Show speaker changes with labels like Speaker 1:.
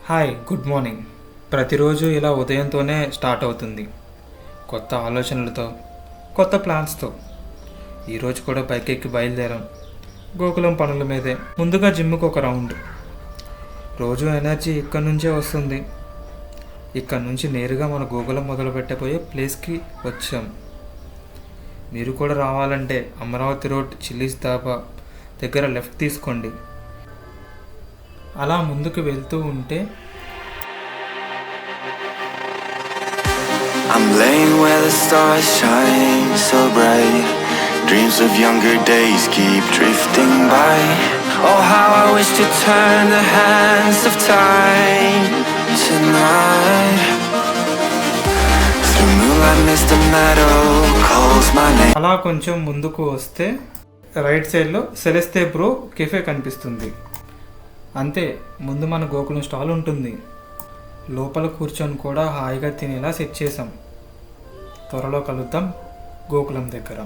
Speaker 1: Hi, good morning. ప్రతిరోజు ఇలా ఉదయంతోనే start అవుతుంది, కొత్త ఆలోచనలతో, కొత్త ప్లాన్స్తో. ఈరోజు కూడా బైక్ ఎక్కి బయలుదేరాం, గోకులం పనుల మీదే. ముందుగా జిమ్కి ఒక రౌండ్. రోజు ఎనర్జీ ఇక్కడి నుంచే వస్తుంది. ఇక్కడ నుంచి నేరుగా మన గోకులం మొదలుపెట్టబోయే ప్లేస్కి వచ్చాం. మీరు కూడా రావాలంటే అమరావతి రోడ్ చిల్లీస్ దాబా దగ్గర లెఫ్ట్ తీసుకోండి. అలా ముందుకు వెళ్తూ ఉంటే
Speaker 2: I'm laying where the stars shine so bright. Dreams of younger days keep drifting by. Oh, how I wish to turn the hands of time tonight. Through moonlight mist a meadow calls my name.
Speaker 1: అలా కొంచెం ముందుకు వస్తే right సైడ్లో సెలెస్తే bro cafe కనిపిస్తుంది. అంతే, ముందు మన Gokulam stall ఉంటుంది. లోపల కూర్చొని కూడా హాయిగా తినేలా సెట్ చేసాం. త్వరలో కలుద్దాం గోకులం దగ్గర.